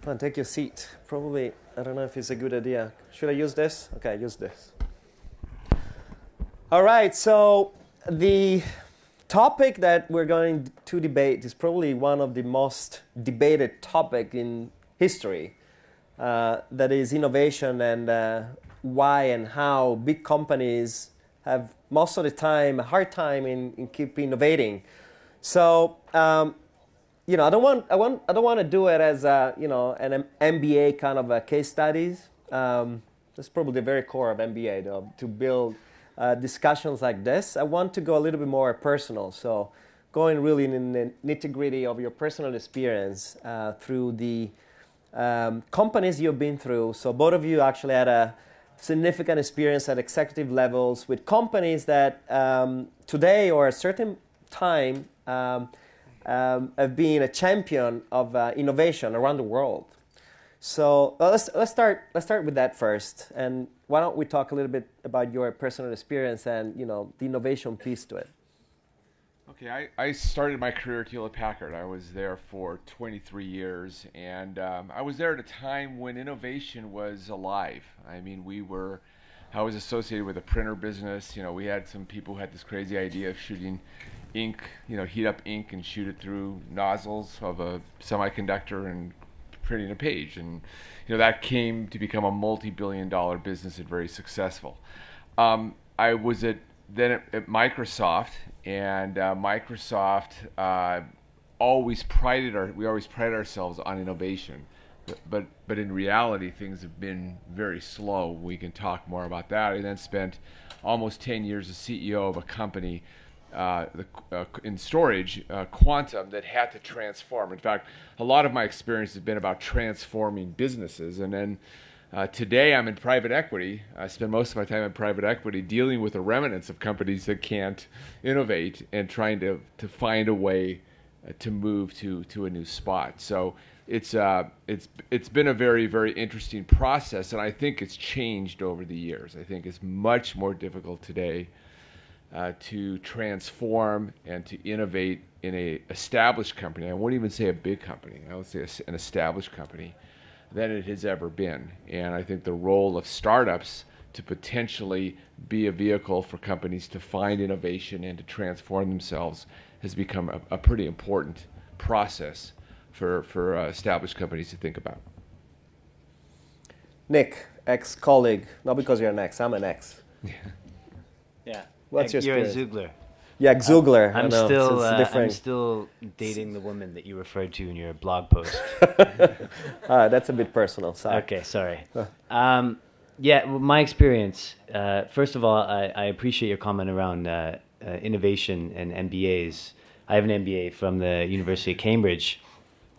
Come on, take your seat. Probably, I don't know if it's a good idea. Should I use this? Okay, use this. All right, so the topic that we're going to debate is probably one of the most debated topic in history. That is innovation and why and how big companies have most of the time a hard time in keep innovating. So I don't want to do it as an MBA kind of a case studies. That's probably the very core of MBA, though, to build discussions like this. I want to go a little bit more personal. So going really in the nitty gritty of your personal experience through the companies you've been through. So both of you actually had a significant experience at executive levels with companies that today or a certain time have been a champion of innovation around the world. So let's start with that first. And why don't we talk a little bit about your personal experience and the innovation piece to it. Okay, I started my career at Hewlett-Packard. I was there for 23 years, and I was there at a time when innovation was alive. I mean, I was associated with a printer business. We had some people who had this crazy idea of shooting ink, heat up ink and shoot it through nozzles of a semiconductor and printing a page. And, that came to become a multi-billion-dollar business and very successful. I was at Microsoft, and Microsoft always prided ourselves on innovation, but in reality things have been very slow. We can talk more about that. I then spent almost 10 years as CEO of a company in storage, Quantum, that had to transform. In fact, a lot of my experience has been about transforming businesses, and then today I'm in private equity. I spend most of my time in private equity dealing with the remnants of companies that can't innovate and trying to find a way to move to a new spot. So it's been a very, very interesting process, and I think it's changed over the years. I think it's much more difficult today to transform and to innovate in a established company. I won't even say a big company. I would say an established company than it has ever been. And I think the role of startups to potentially be a vehicle for companies to find innovation and to transform themselves has become a pretty important process for established companies to think about. Nick, ex-colleague, not because you're an ex, I'm an ex. Yeah. What's your You're experience? a Zugler. Yeah, Zugler. I'm still dating the woman that you referred to in your blog post. That's a bit personal. Sorry. Okay, sorry. Well, my experience. First of all, I appreciate your comment around innovation and MBAs. I have an MBA from the University of Cambridge,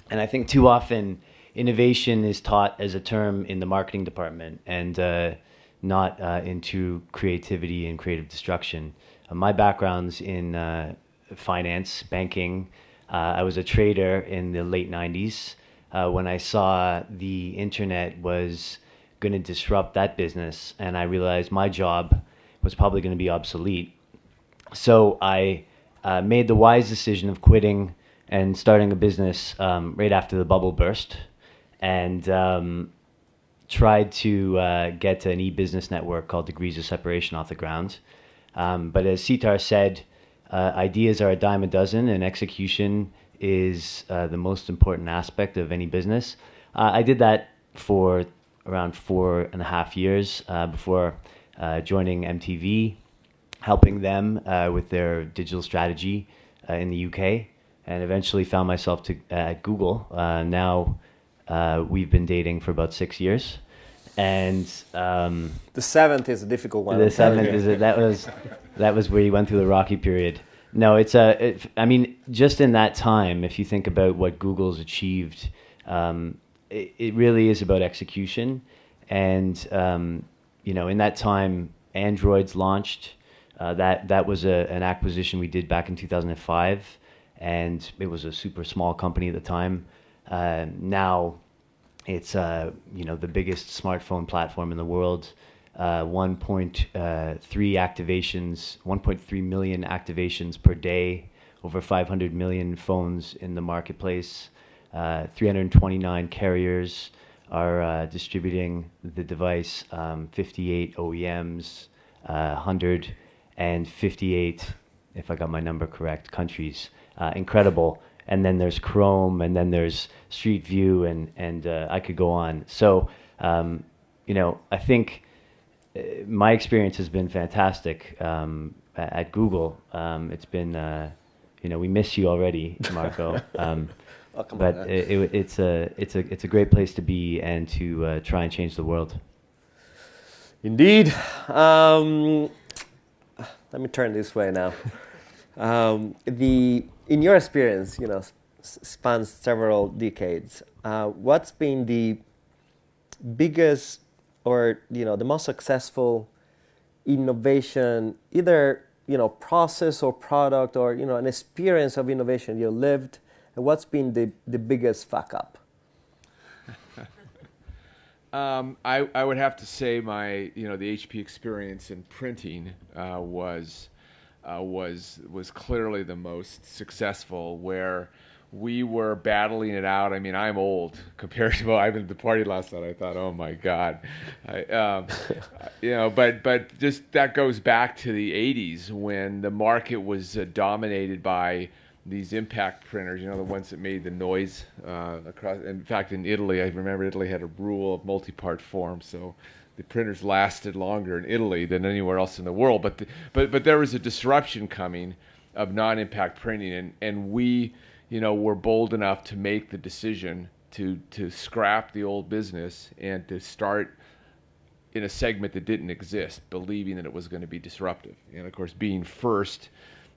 and I think too often innovation is taught as a term in the marketing department and not into creativity and creative destruction. My background's in finance, banking. I was a trader in the late 90s when I saw the internet was going to disrupt that business, and I realized my job was probably going to be obsolete. So I made the wise decision of quitting and starting a business right after the bubble burst, and tried to get an e-business network called Degrees of Separation off the ground. But as Sitar said, ideas are a dime a dozen, and execution is the most important aspect of any business. I did that for around 4.5 years before joining MTV, helping them with their digital strategy in the UK, and eventually found myself at Google. Now we've been dating for about 6 years. And the seventh is a difficult one. The seventh that was where you went through the rocky period. No, I mean, just in that time, if you think about what Google's achieved, it really is about execution. And in that time, Android's launched. That was an acquisition we did back in 2005, and it was a super small company at the time. Now it's the biggest smartphone platform in the world. 1.3 million activations per day, over 500 million phones in the marketplace. 329 carriers are distributing the device, 58 OEMs, 158, if I got my number correct, countries. Incredible. And then there's Chrome, and then there's Street View, and I could go on. So, I think my experience has been fantastic at Google. It's been, we miss you already, Marco. But it's a great place to be and to try and change the world. Indeed. Let me turn this way now. In your experience, spans several decades. What's been the biggest or the most successful innovation, either process or product or an experience of innovation you lived, and what's been the biggest fuck up? I would have to say my the HP experience in printing was clearly the most successful, where we were battling it out. I mean, I'm old compared to, I went to the party last night. I thought, oh my God, but just that goes back to the 80s when the market was dominated by these impact printers, the ones that made the noise across. In fact, in Italy, I remember Italy had a rule of multi-part form, so the printers lasted longer in Italy than anywhere else in the world. But there was a disruption coming of non-impact printing, and we, were bold enough to make the decision to scrap the old business and to start in a segment that didn't exist, believing that it was going to be disruptive. And of course, being first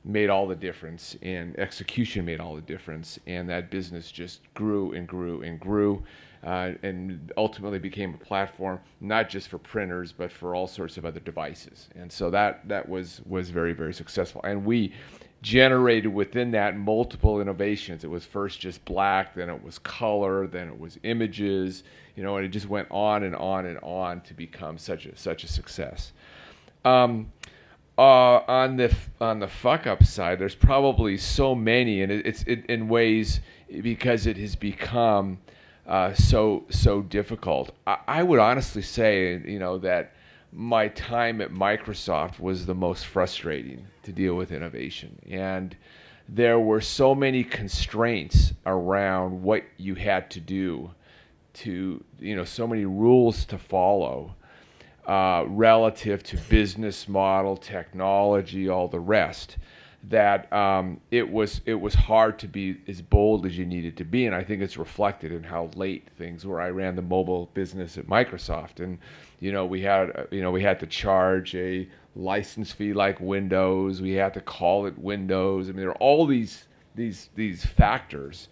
made all the difference, and execution made all the difference, and that business just grew and grew and grew, and ultimately became a platform not just for printers but for all sorts of other devices. And so that was very, very successful, and we generated within that multiple innovations. It was first just black, then it was color, then it was images, and it just went on and on and on to become such a success. On the fuck up side, there's probably so many, and it's in ways because it has become so difficult. I would honestly say, that my time at Microsoft was the most frustrating to deal with innovation, and there were so many constraints around what you had to do, so many rules to follow. Relative to business model, technology, all the rest, that it was hard to be as bold as you needed to be, and I think it's reflected in how late things were. I ran the mobile business at Microsoft, and we had to charge a license fee like Windows. We had to call it Windows. I mean, there are all these factors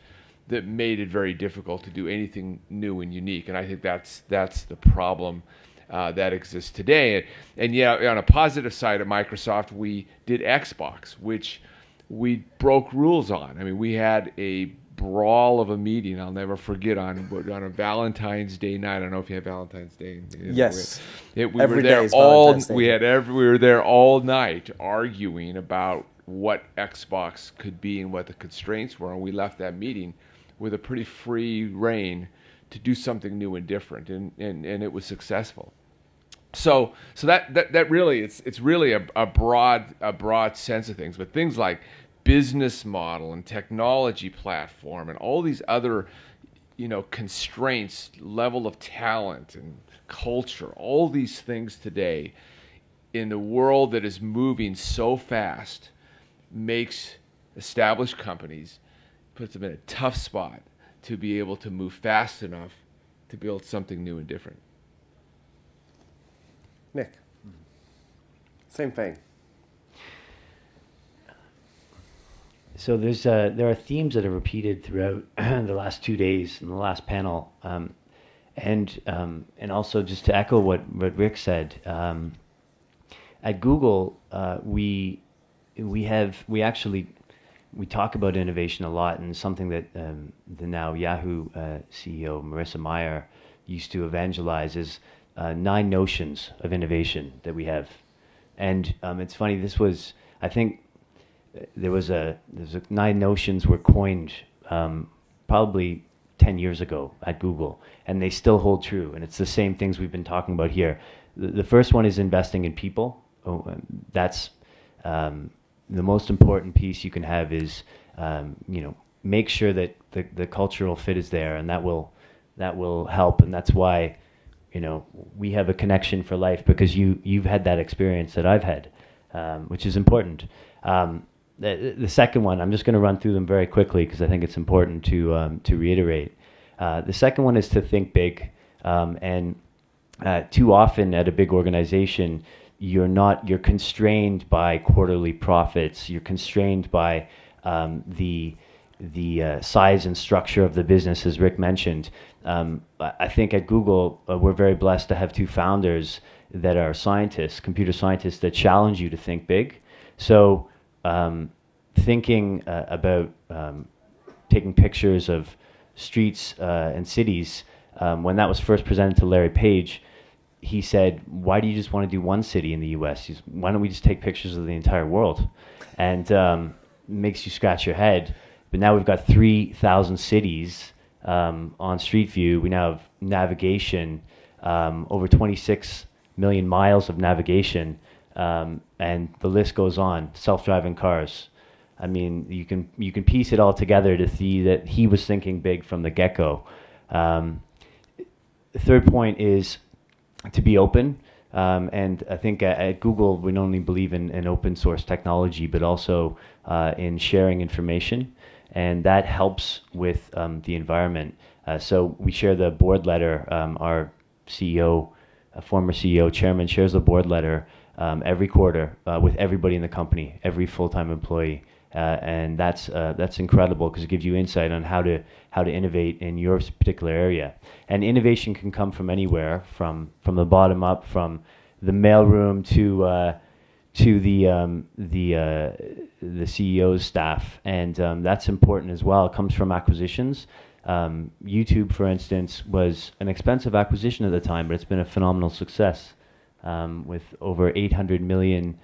that made it very difficult to do anything new and unique, and I think that's the problem that exists today. And yet, on a positive side of Microsoft, we did Xbox, which we broke rules on. I mean, we had a brawl of a meeting I'll never forget on a Valentine's Day night. I don't know if you have Valentine's Day. Yes. We were there we were there all night arguing about what Xbox could be and what the constraints were, and we left that meeting with a pretty free rein to do something new and different, and it was successful. So that really it's really a broad sense of things, but things like business model and technology platform and all these other constraints, level of talent and culture, all these things today in the world that is moving so fast makes established companies, puts them in a tough spot to be able to move fast enough to build something new and different. Nick, same thing. So there are themes that are repeated throughout the last 2 days in the last panel, and also just to echo what Rick said, at Google we talk about innovation a lot, and something that the now Yahoo CEO Marissa Mayer used to evangelize is 9 notions of innovation that we have. And it's funny, this was, I think, there's 9 notions were coined probably 10 years ago at Google, and they still hold true. And it's the same things we've been talking about here. The first one is investing in people. That's the most important piece you can have is, make sure that the cultural fit is there, and that will help. And that's why, we have a connection for life, because you've had that experience that I've had, which is important. The second one, I'm just going to run through them very quickly because I think it's important to reiterate. The second one is to think big, and too often at a big organization, you're constrained by quarterly profits. You're constrained by the size and structure of the business, as Rick mentioned. I think at Google, we're very blessed to have two founders that are scientists, computer scientists, that challenge you to think big. So thinking about taking pictures of streets and cities, when that was first presented to Larry Page, he said, why do you just want to do one city in the US? Why don't we just take pictures of the entire world? And makes you scratch your head. But now we've got 3,000 cities on Street View. We now have navigation, over 26 million miles of navigation, and the list goes on. Self-driving cars. I mean, you can piece it all together to see that he was thinking big from the get-go. The third point is to be open. And I think at Google, we not only believe in open source technology, but also in sharing information. And that helps with the environment. So we share the board letter. Our CEO, former CEO, chairman, shares the board letter every quarter with everybody in the company, every full-time employee. And that's incredible because it gives you insight on how to innovate in your particular area. And innovation can come from anywhere, from the bottom up, from the mailroom to the CEO's staff, and that's important as well. It comes from acquisitions. YouTube, for instance, was an expensive acquisition at the time, but it's been a phenomenal success with over 800 million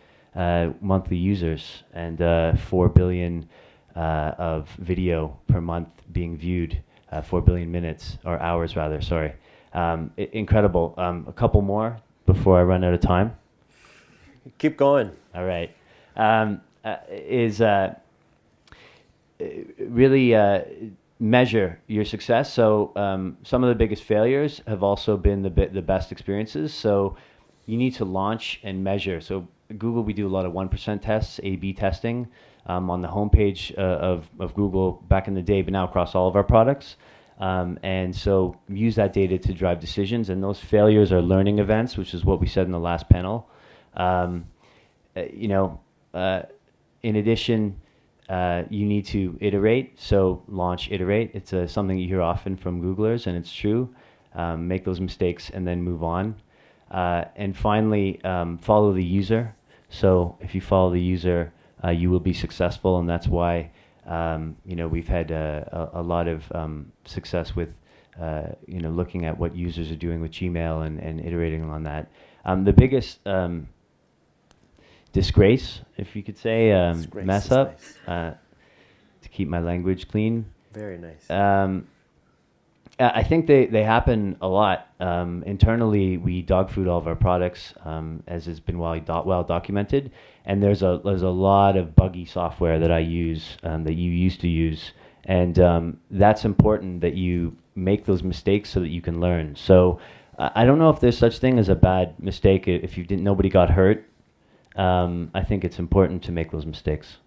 monthly users and 4 billion of video per month being viewed, 4 billion minutes, or hours rather, sorry. Incredible. A couple more before I run out of time. Keep going. All right. Really measure your success. So some of the biggest failures have also been the best experiences. So you need to launch and measure. So Google, we do a lot of 1% tests, A/B testing on the homepage of Google back in the day, but now across all of our products. And so use that data to drive decisions. And those failures are learning events, which is what we said in the last panel. In addition, you need to iterate. So launch, iterate. It's something you hear often from Googlers, and it's true. Make those mistakes and then move on. And finally, follow the user. So if you follow the user, you will be successful, and that's why we've had a lot of success with looking at what users are doing with Gmail and iterating on that. The biggest disgrace, if you could say, mess up, nice. To keep my language clean. Very nice. I think they happen a lot. Internally, we dog food all of our products, as has been well documented. And there's a lot of buggy software that I use, that you used to use. And that's important that you make those mistakes so that you can learn. So I don't know if there's such thing as a bad mistake if nobody got hurt. I think it's important to make those mistakes.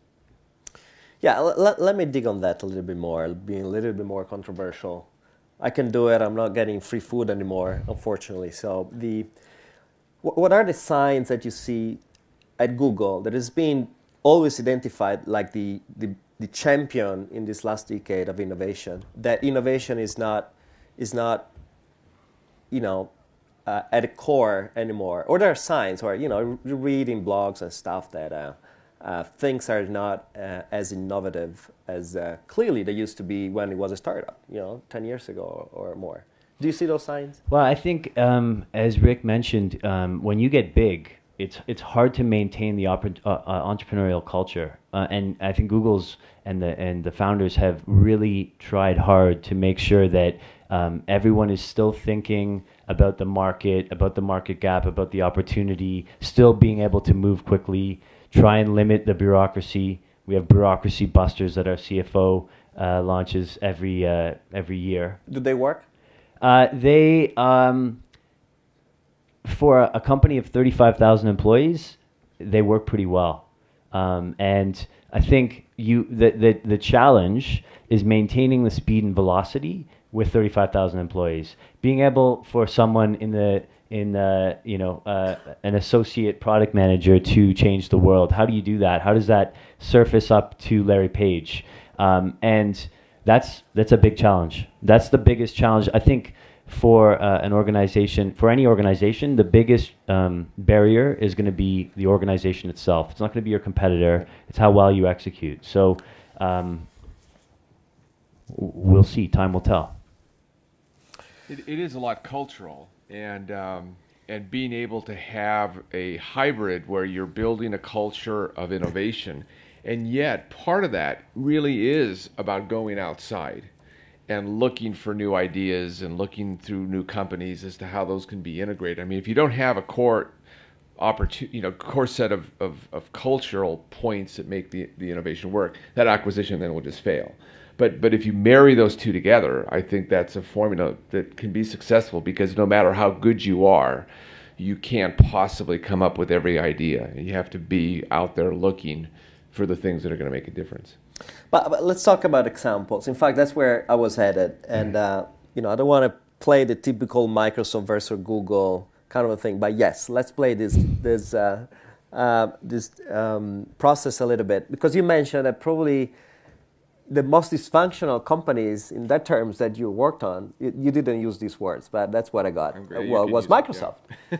Yeah, let me dig on that a little bit more, being a little bit more controversial. I can do it. I'm not getting free food anymore, unfortunately. So what are the signs that you see at Google that has been always identified like the champion in this last decade of innovation? That innovation is not at the core anymore, or there are signs where you read in blogs and stuff that things are not as innovative as clearly they used to be when it was a startup, 10 years ago or more. Do you see those signs? Well, I think as Rick mentioned, when you get big, it's hard to maintain the entrepreneurial culture, and I think Google's and the founders have really tried hard to make sure that everyone is still thinking about the market gap, about the opportunity, still being able to move quickly, try and limit the bureaucracy. We have bureaucracy busters that our CFO launches every year. Do they work? They for a company of 35,000 employees, they work pretty well. And I think the challenge is maintaining the speed and velocity with 35,000 employees. Being able for someone an associate product manager to change the world. How do you do that? How does that surface up to Larry Page? And that's a big challenge. That's the biggest challenge, I think, for an organization. For any organization, the biggest barrier is going to be the organization itself. It's not going to be your competitor. It's how well you execute. So we'll see. Time will tell. It is a lot cultural, and being able to have a hybrid where you're building a culture of innovation, and yet part of that really is about going outside and looking for new ideas and looking through new companies as to how those can be integrated. I mean, if you don't have a core set of cultural points that make the innovation work, that acquisition then will just fail. But if you marry those two together, I think that's a formula that can be successful, because no matter how good you are, you can't possibly come up with every idea. You have to be out there looking for the things that are going to make a difference. But let's talk about examples. In fact, that's where I was headed. And, I don't want to play the typical Microsoft versus Google kind of a thing. But yes, let's play this process a little bit. Because you mentioned that probably the most dysfunctional companies in that terms that you worked on, you didn't use these words, but that's what I got. Well, was Microsoft. Yeah.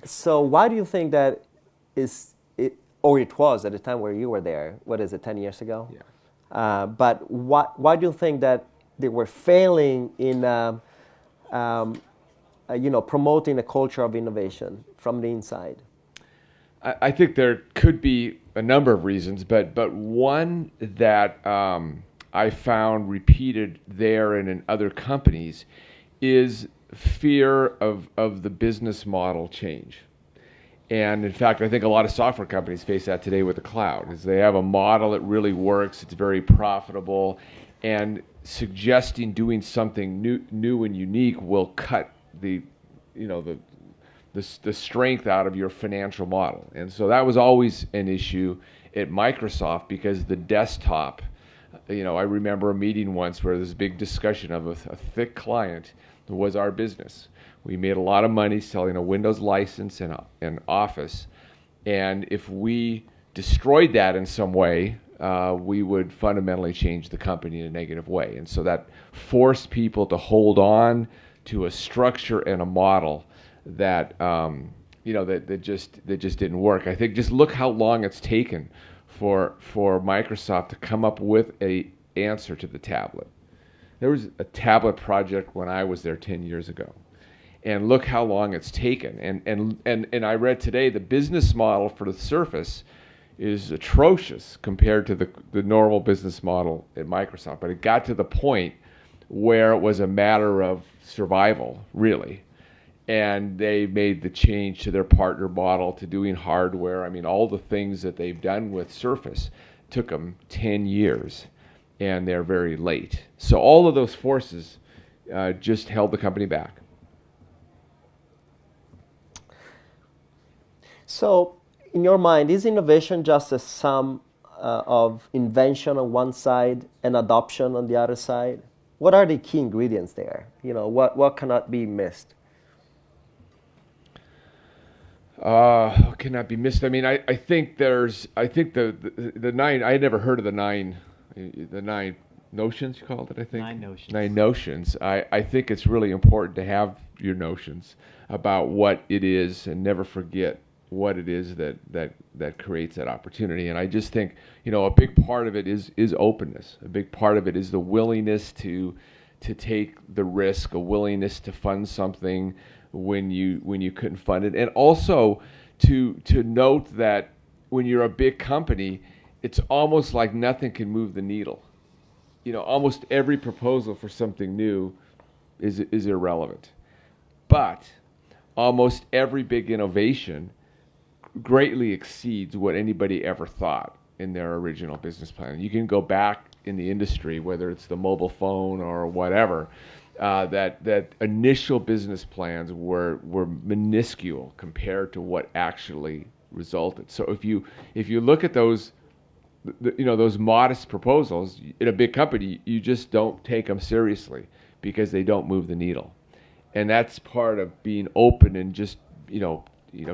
So why do you think that it was at the time where you were there? What is it, 10 years ago? Yeah. But why do you think that they were failing in promoting a culture of innovation from the inside? I think there could be a number of reasons, but one that I found repeated there and in other companies is fear of the business model change. And in fact, I think a lot of software companies face that today with the cloud. Is they have a model that really works, it's very profitable, and suggesting doing something new and unique will cut the strength out of your financial model. And so that was always an issue at Microsoft, because the desktop, I remember a meeting once where there was a big discussion of a thick client that was our business. We made a lot of money selling a Windows license and Office, and if we destroyed that in some way, we would fundamentally change the company in a negative way. And so that forced people to hold on to a structure and a model that that just didn't work. I think just look how long it's taken for Microsoft to come up with a answer to the tablet. There was a tablet project when I was there 10 years ago. And look how long it's taken. And I read today the business model for the Surface is atrocious compared to the normal business model at Microsoft. But it got to the point where it was a matter of survival, really. And they made the change to their partner model, to doing hardware. I mean, all the things that they've done with Surface took them 10 years, and they're very late. So all of those forces just held the company back. So, in your mind, is innovation just a sum of invention on one side and adoption on the other side? What are the key ingredients there? What cannot be missed? Cannot be missed. I mean, I think the nine. I had never heard of the nine notions. You called it, I think. 9 notions. 9 notions. I think it's really important to have your notions about what it is, and never forget what it is that creates that opportunity. And I just think, a big part of it is openness. A big part of it is the willingness to take the risk, a willingness to fund something when you couldn't fund it, and also to note that when you're a big company, it's almost like nothing can move the needle. Almost every proposal for something new is irrelevant. But almost every big innovation greatly exceeds what anybody ever thought in their original business plan. You can go back in the industry, whether it's the mobile phone or whatever, that initial business plans were minuscule compared to what actually resulted. So if you look at those those modest proposals in a big company, you just don't take them seriously because they don't move the needle. And that's part of being open and just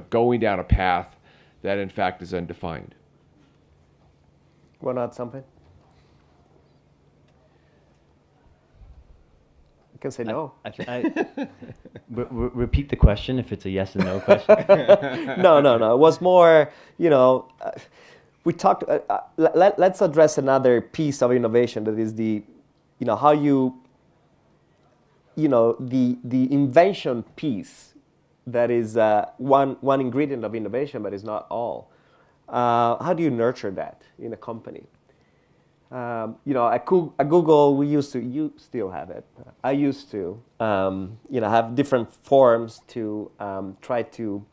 going down a path that in fact is undefined. Want to add something? You can say no. Repeat the question if it's a yes and no question. No. It was more, we talked. Let's address another piece of innovation that is the, how you, the invention piece that is one ingredient of innovation, but is not all. How do you nurture that in a company? At Google, we used to. You still have it. I used to, have different forums to try to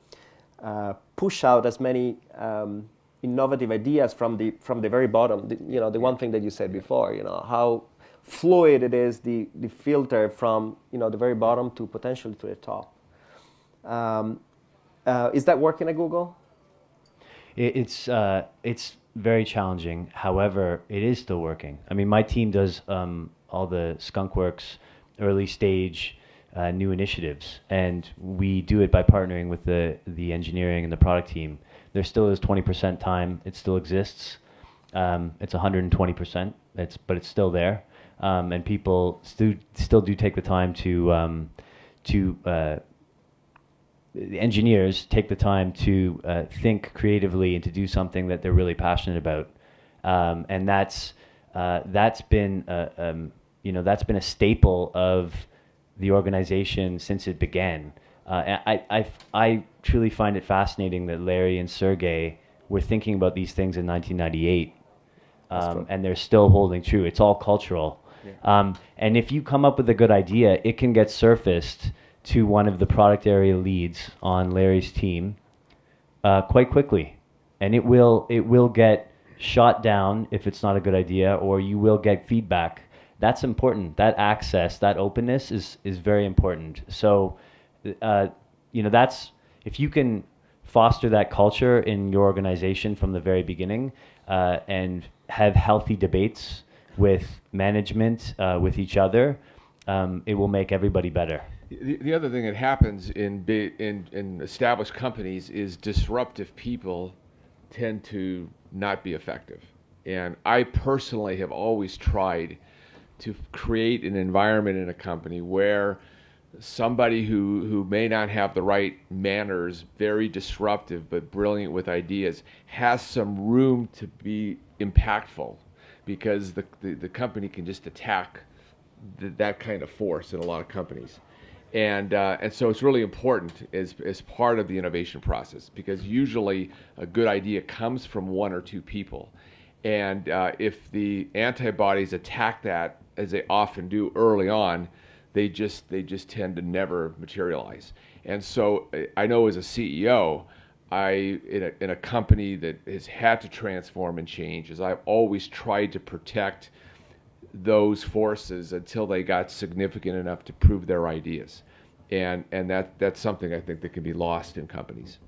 push out as many innovative ideas from the very bottom. The one thing that you said before. How fluid it is, the filter from the very bottom to potentially to the top. Is that working at Google? It's very challenging. However, it is still working. I mean, my team does all the skunkworks, early stage, new initiatives, and we do it by partnering with the engineering and the product team. There still is 20% time. It still exists. It's 120%. But it's still there, and people still do take the time to the engineers take the time to think creatively and to do something that they're really passionate about, and that's been a staple of the organization since it began. I truly find it fascinating that Larry and Sergey were thinking about these things in 1998, and they're still holding true. It's all cultural, and if you come up with a good idea, it can get surfaced to one of the product area leads on Larry's team quite quickly, and it will get shot down if it's not a good idea, or you will get feedback. That's important. That access, that openness is very important. So, that's, if you can foster that culture in your organization from the very beginning, and have healthy debates with management, with each other, it will make everybody better. The other thing that happens in established companies is disruptive people tend to not be effective. And I personally have always tried to create an environment in a company where somebody who may not have the right manners, very disruptive but brilliant with ideas, has some room to be impactful, because the company can just attack that kind of force in a lot of companies. And so it's really important as part of the innovation process, because usually a good idea comes from one or two people. And if the antibodies attack that, as they often do early on, they just tend to never materialize. And so I know as a CEO, in a company that has had to transform and change, is I've always tried to protect those forces until they got significant enough to prove their ideas. And that's something I think that can be lost in companies.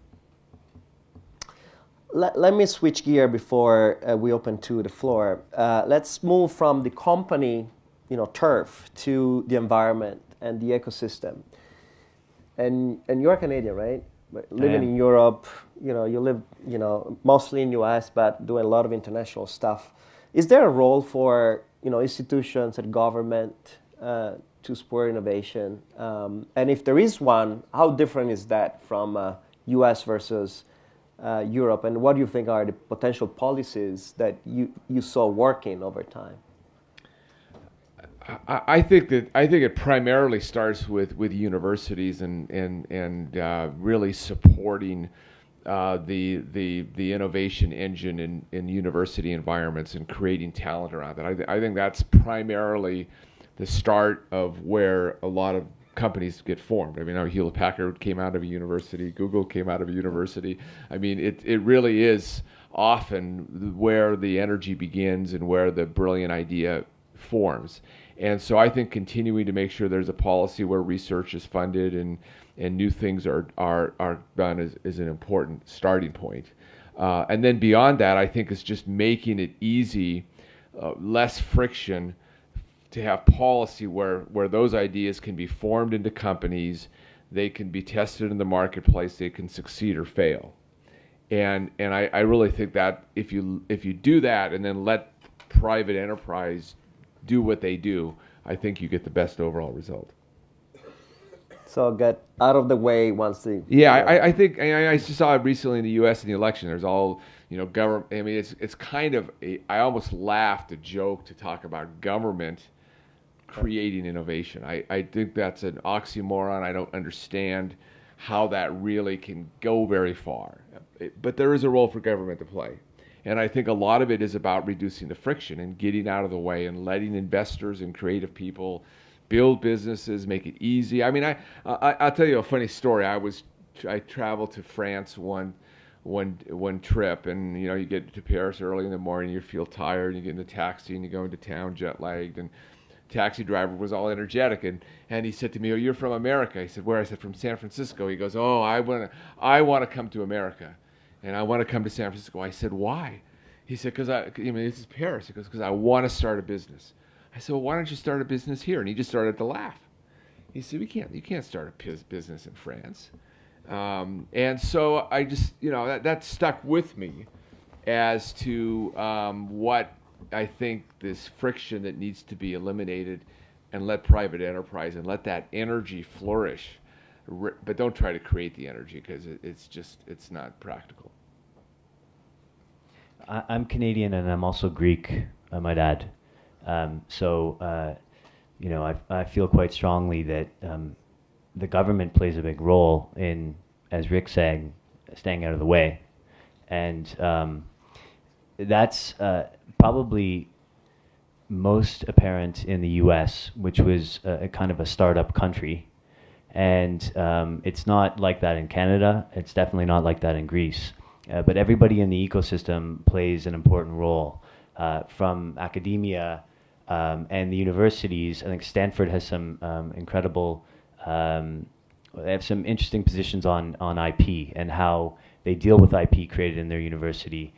Let me switch gear before we open to the floor. Let's move from the company, turf, to the environment and the ecosystem. And you're Canadian, right? Living in Europe, you live, mostly in US, but doing a lot of international stuff. Is there a role for, institutions and government to spur innovation? And if there is one, how different is that from US versus Europe? And what do you think are the potential policies that you saw working over time? I think it primarily starts with universities and really supporting the innovation engine in university environments and creating talent around it. I think that's primarily the start of where a lot of companies get formed. I mean, Hewlett Packard came out of a university, Google came out of a university. I mean, it really is often where the energy begins and where the brilliant idea forms. And so I think continuing to make sure there's a policy where research is funded and new things are done is an important starting point. And then beyond that, I think it's just making it easy, less friction, to have policy where those ideas can be formed into companies, they can be tested in the marketplace, they can succeed or fail. And I really think that if you do that and then let private enterprise do what they do, I think you get the best overall result. So get out of the way once the... Yeah, I think I just saw it recently in the U.S. in the election. There's all, government. I mean, it's kind of I almost laughed a joke to talk about government creating innovation. I think that's an oxymoron. I don't understand how that really can go very far. But there is a role for government to play. And I think a lot of it is about reducing the friction and getting out of the way and letting investors and creative people build businesses, make it easy. I mean, I'll tell you a funny story. I traveled to France one trip, and you get to Paris early in the morning, you feel tired, and you get in the taxi and you go into town jet lagged, and taxi driver was all energetic, and he said to me, "Oh, you're from America?" I said, "Where?" I said, "From San Francisco." He goes, "Oh, I want to come to America, and I want to come to San Francisco." I said, "Why?" He said, "Because this is Paris." He goes, "Because I want to start a business." I said, "Well, why don't you start a business here?" And he just started to laugh. He said, You can't start a business in France." And so I just, that stuck with me as to what I think this friction that needs to be eliminated, and let private enterprise and let that energy flourish. But don't try to create the energy, because it's not practical. I'm Canadian and I'm also Greek, I might add. I feel quite strongly that the government plays a big role in, as Rick said, staying out of the way. And that's probably most apparent in the U.S., which was a kind of a startup country. And it's not like that in Canada. It's definitely not like that in Greece. But everybody in the ecosystem plays an important role, from academia and the universities. I think Stanford has some incredible, they have some interesting positions on IP and how they deal with IP created in their university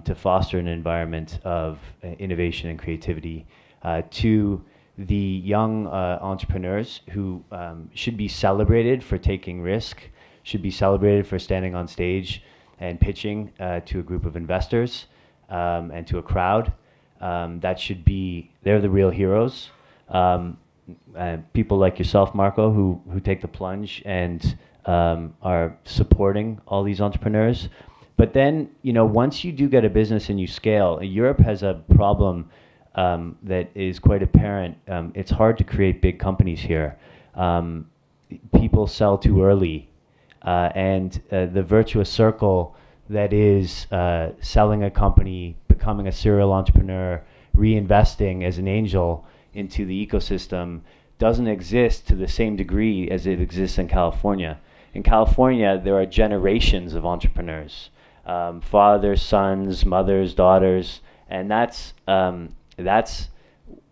to foster an environment of innovation and creativity, to the young entrepreneurs who should be celebrated for taking risk, should be celebrated for standing on stage and pitching to a group of investors and to a crowd. They're the real heroes. People like yourself, Marco, who take the plunge and are supporting all these entrepreneurs. But then, once you do get a business and you scale, Europe has a problem that is quite apparent. It's hard to create big companies here. People sell too early. And the virtuous circle that is selling a company, becoming a serial entrepreneur, reinvesting as an angel into the ecosystem doesn't exist to the same degree as it exists in California. In California, there are generations of entrepreneurs, fathers, sons, mothers, daughters, and that's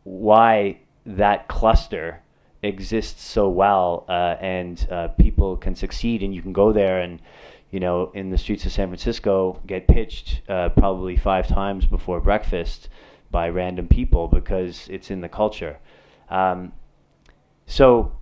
why that cluster exists so well, and people can succeed, and you can go there and, in the streets of San Francisco, get pitched probably 5 times before breakfast by random people because it's in the culture. So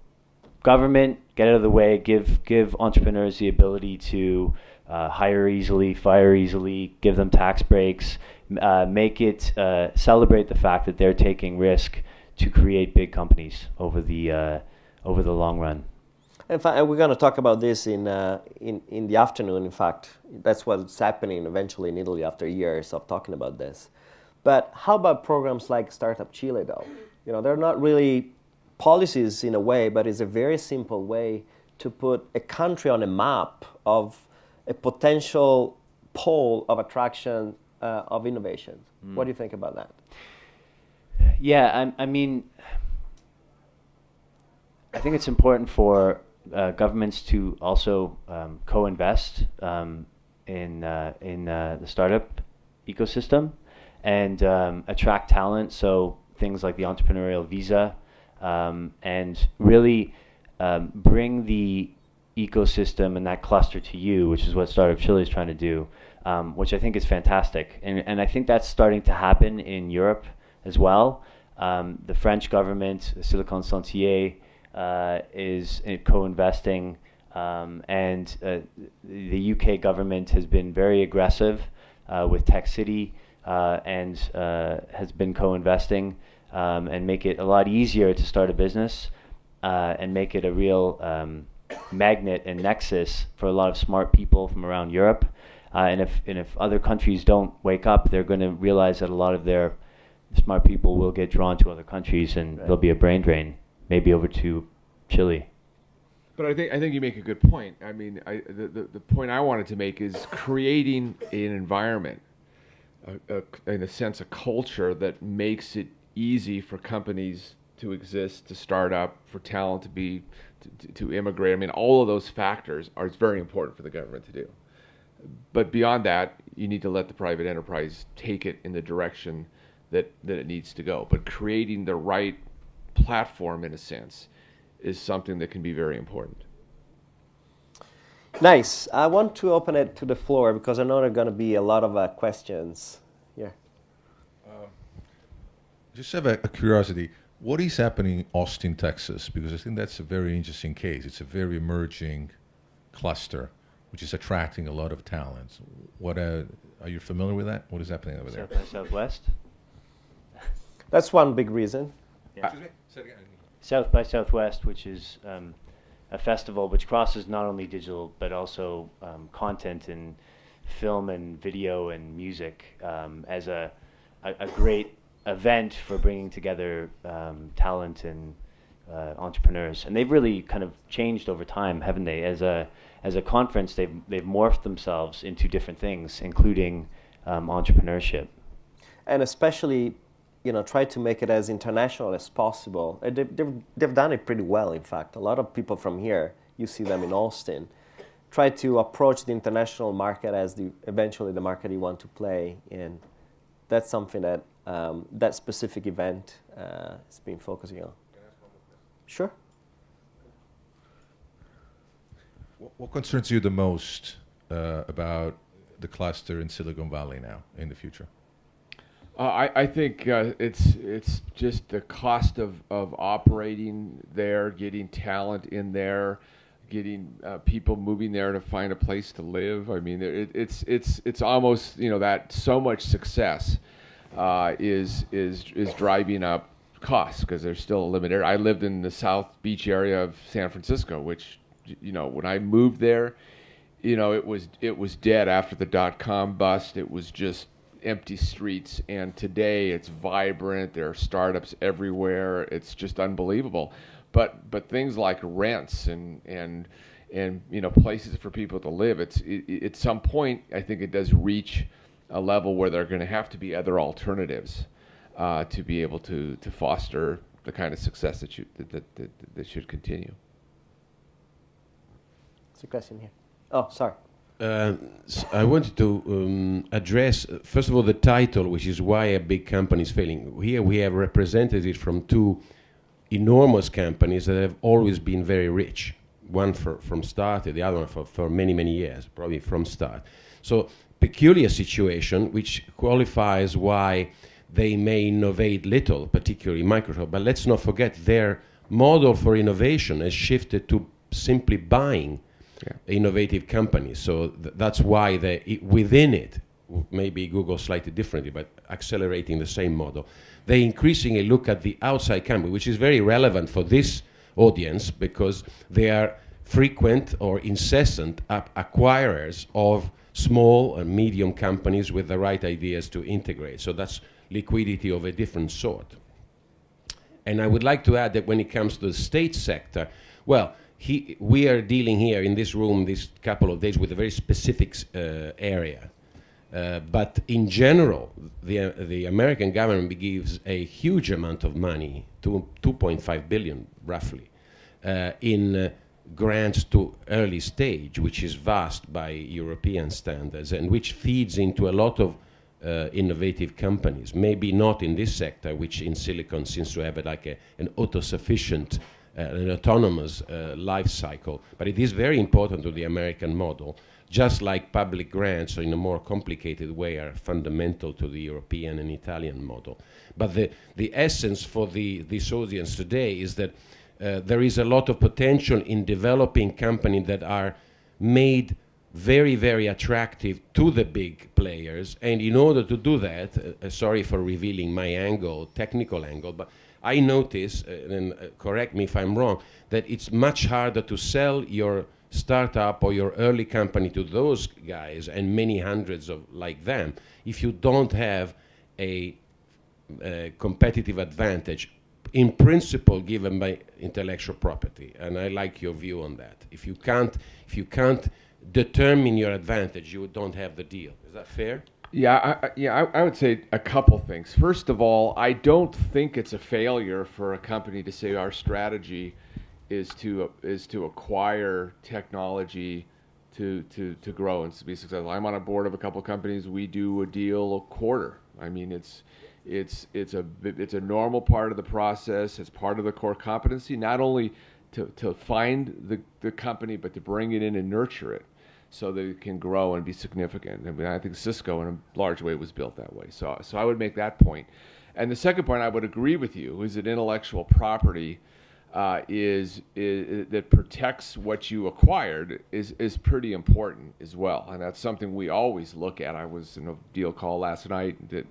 government, get out of the way, give entrepreneurs the ability to hire easily, fire easily, give them tax breaks, make it celebrate the fact that they're taking risk to create big companies over the long run. In fact, we're going to talk about this in the afternoon. In fact, that's what's happening eventually in Italy after years of talking about this. But how about programs like Startup Chile, though? They're not really policies in a way, but it's a very simple way to put a country on a map of a potential pole of attraction of innovation. What do you think about that? Yeah, I mean, I think it's important for governments to also co-invest in the startup ecosystem and attract talent. So things like the entrepreneurial visa, and really bring the ecosystem and that cluster to you, which is what Startup Chile is trying to do, which I think is fantastic. And I think that's starting to happen in Europe as well. The French government, Silicon Sentier, is co-investing, and the UK government has been very aggressive with Tech City and has been co-investing and make it a lot easier to start a business and make it a real magnet and nexus for a lot of smart people from around Europe. And if other countries don't wake up, they're going to realize that a lot of their smart people will get drawn to other countries, and there'll be a brain drain, maybe over to Chile. But I think you make a good point. I mean, the point I wanted to make is creating an environment, in a sense, a culture that makes it easy for companies to exist, to start up, for talent to immigrate. I mean, all of those factors are very important for the government to do. But beyond that, you need to let the private enterprise take it in the direction that it needs to go. But creating the right platform, in a sense, is something that can be very important. Nice. I want to open it to the floor because I know there are going to be a lot of questions. Yeah. Just have a curiosity. What is happening in Austin, Texas? Because I think that's a very interesting case. It's a very emerging cluster, which is attracting a lot of talents. What are you familiar with that? What is happening over there? South by Southwest? That's one big reason. Yeah. Excuse me? Say it again. South by Southwest, which is a festival which crosses not only digital but also content and film and video and music as a great event for bringing together talent and entrepreneurs. And they've really kind of changed over time, haven't they? As a conference, they've morphed themselves into different things, including entrepreneurship. And especially, try to make it as international as possible. They've done it pretty well, in fact. A lot of people from here, you see them in Austin, try to approach the international market as eventually the market you want to play in. That's something that that specific event has been focusing on. Can I ask one more question? Sure. What concerns you the most about the cluster in Silicon Valley now, in the future? I think it's just the cost of operating there, getting talent in there, getting people moving there to find a place to live. I mean, it's almost that so much success is driving up costs because there's still a limit area. I lived in the South Beach area of San Francisco, which when I moved there, it was dead after the .com bust. It was just empty streets, and today it's vibrant. There are startups everywhere. It's just unbelievable. But things like rents and places for people to live, at some point I think it does reach a level where there are going to have to be other alternatives to be able to foster the kind of success that should continue. There's a question here. Oh, sorry. I wanted to address, first of all, the title, which is why a big company is failing. Here we have representatives from two enormous companies that have always been very rich. One from start, and the other one for many, many years, probably from start. So peculiar situation, which qualifies why they may innovate little, particularly Microsoft. But let's not forget their model for innovation has shifted to simply buying innovative companies. So that's why within it, maybe Google slightly differently, but accelerating the same model. They increasingly look at the outside company, which is very relevant for this audience because they are frequent or incessant acquirers of small and medium companies with the right ideas to integrate. So that's liquidity of a different sort. And I would like to add that when it comes to the state sector, well, we are dealing here in this room this couple of days with a very specific area. But in general, the American government gives a huge amount of money, 2.5 billion roughly, in grants to early stage, which is vast by European standards, and which feeds into a lot of innovative companies. Maybe not in this sector, which in Silicon seems to have an autosufficient, an autonomous life cycle. But it is very important to the American model, just like public grants in a more complicated way are fundamental to the European and Italian model. But the essence for this audience today is that there is a lot of potential in developing companies that are made very, very attractive to the big players. And in order to do that, sorry for revealing my angle, technical angle, but I notice, and correct me if I'm wrong, that it's much harder to sell your startup or your early company to those guys and many hundreds of like them if you don't have a competitive advantage in principle given by intellectual property. And I like your view on that. If you can't determine your advantage, you don't have the deal. Is that fair? I would say a couple things. First of all, I don't think it's a failure for a company to say our strategy is to acquire technology to grow and to be successful. I'm on a board of a couple companies. We do a deal a quarter. I mean, it's a normal part of the process. It's part of the core competency, not only to find the company, but to bring it in and nurture it so that it can grow and be significant. I mean, I think Cisco in a large way was built that way. So I would make that point. And the second point I would agree with you is that intellectual property that protects what you acquired is pretty important as well. And that's something we always look at. I was in a deal call last night that,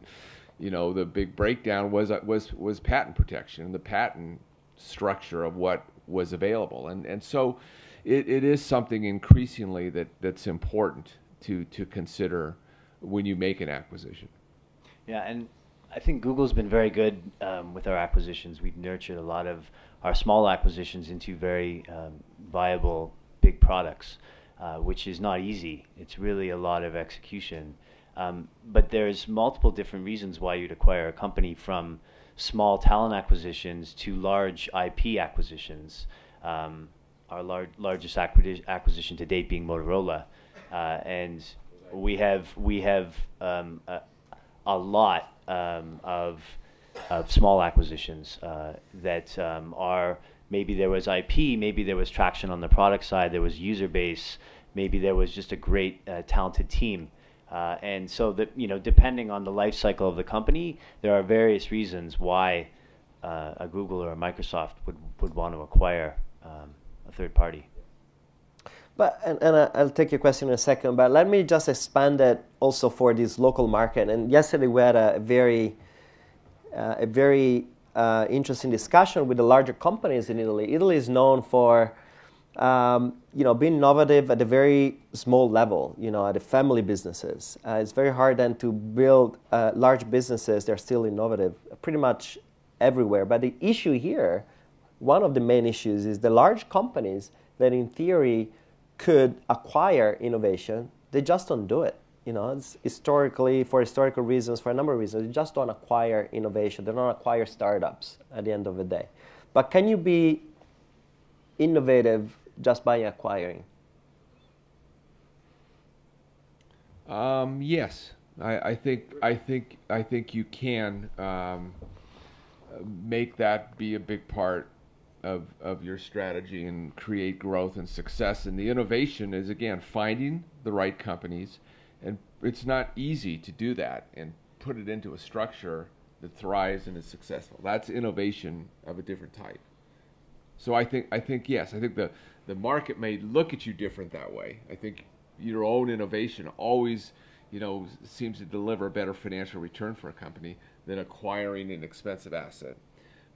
the big breakdown was patent protection and the patent structure of what was available. And so it is something increasingly that's important to consider when you make an acquisition. Yeah, and I think Google's been very good with our acquisitions. We've nurtured a lot of our small acquisitions into very viable big products, which is not easy. It's really a lot of execution. But there's multiple different reasons why you'd acquire a company, from small talent acquisitions to large IP acquisitions. Our largest acquisition to date being Motorola, and we have a lot of small acquisitions that are, maybe there was IP, maybe there was traction on the product side, there was user base, maybe there was just a great talented team. And so that, depending on the life cycle of the company, there are various reasons why a Google or a Microsoft would want to acquire a third party. But and I'll take your question in a second, but let me just expand that also for this local market. And yesterday we had a very interesting discussion with the larger companies in Italy. Italy is known for being innovative at a very small level, at the family businesses. It's very hard then to build large businesses. They're still innovative pretty much everywhere. But the issue here, one of the main issues, is the large companies that in theory could acquire innovation, they just don't do it. It's for historical reasons, for a number of reasons, they just don't acquire innovation. They don't acquire startups at the end of the day. But can you be innovative just by acquiring? Yes, I think you can make that be a big part of your strategy and create growth and success. And the innovation is, again, finding the right companies, and it's not easy to do that and put it into a structure that thrives and is successful. That's innovation of a different type. So I think yes, I think the market may look at you different that way. I think your own innovation always, seems to deliver a better financial return for a company than acquiring an expensive asset.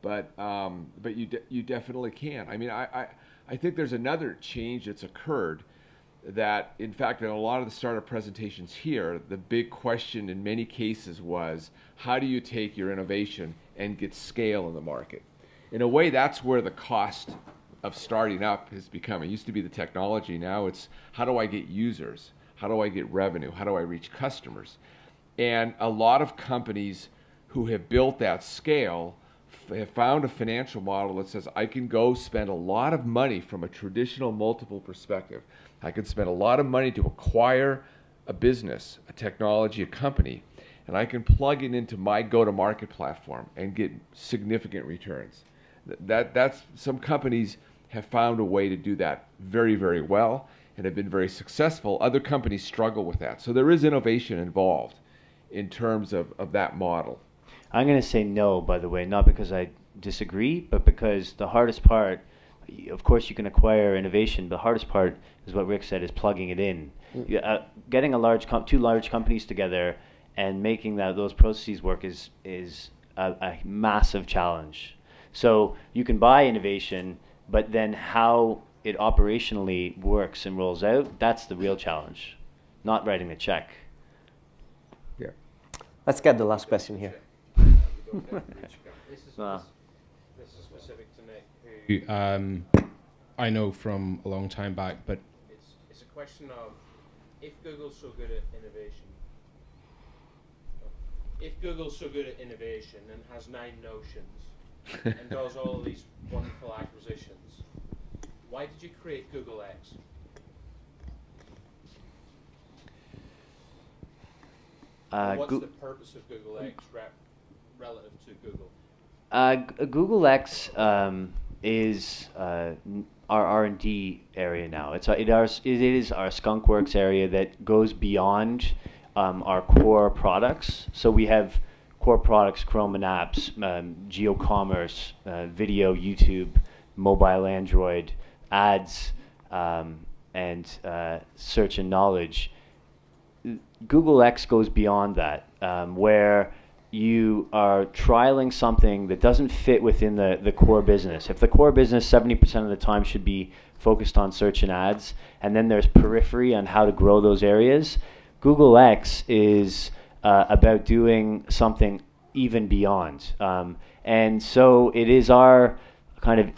But you definitely can. I mean, I think there's another change that's occurred that, in fact, in a lot of the startup presentations here, the big question in many cases was, how do you take your innovation and get scale in the market? In a way, that's where the cost of starting up has become. It used to be the technology. Now it's how do I get users? How do I get revenue? How do I reach customers? And a lot of companies who have built that scale have found a financial model that says I can go spend a lot of money from a traditional multiple perspective. I can spend a lot of money to acquire a business, a technology, a company, and I can plug it into my go-to-market platform and get significant returns. That's some companies have found a way to do that very, very well and have been very successful. Other companies struggle with that. So there is innovation involved in terms of that model. I'm going to say no, by the way, not because I disagree, but because the hardest part, of course you can acquire innovation, but the hardest part is what Rick said, is plugging it in. Getting two large companies together and making those processes work is a massive challenge. So you can buy innovation, but then how it operationally works and rolls out, that's the real challenge, not writing the check. Yeah. Let's get the last question here. This is specific to Nick, who I know from a long time back, but it's a question of, if Google's so good at innovation and has 9 notions and does all of these wonderful acquisitions, why did you create Google X? What's the purpose of Google X relative to Google? Google X is our R&D area now. It is our skunkworks area that goes beyond our core products. So we have core products, Chrome and apps, geocommerce, video, YouTube, mobile, Android, ads, and search and knowledge. Google X goes beyond that, where you are trialing something that doesn't fit within the core business. If the core business 70% of the time should be focused on search and ads, and then there's periphery on how to grow those areas, Google X is about doing something even beyond. And so it is our kind of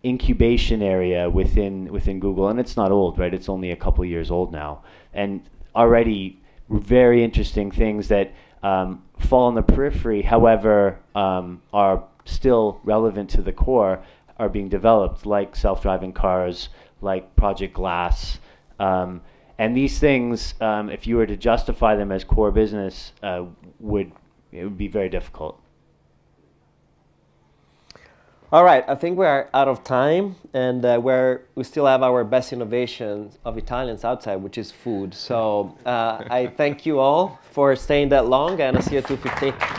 incubation area within Google, and it's not old, right? It's only a couple of years old now. And already very interesting things that fall on the periphery, however, are still relevant to the core, are being developed, like self-driving cars, like Project Glass. And these things, if you were to justify them as core business, it would be very difficult. All right, I think we are out of time, and we still have our best innovation of Italians outside, which is food. So I thank you all for staying that long, and I'll see you at 2:15.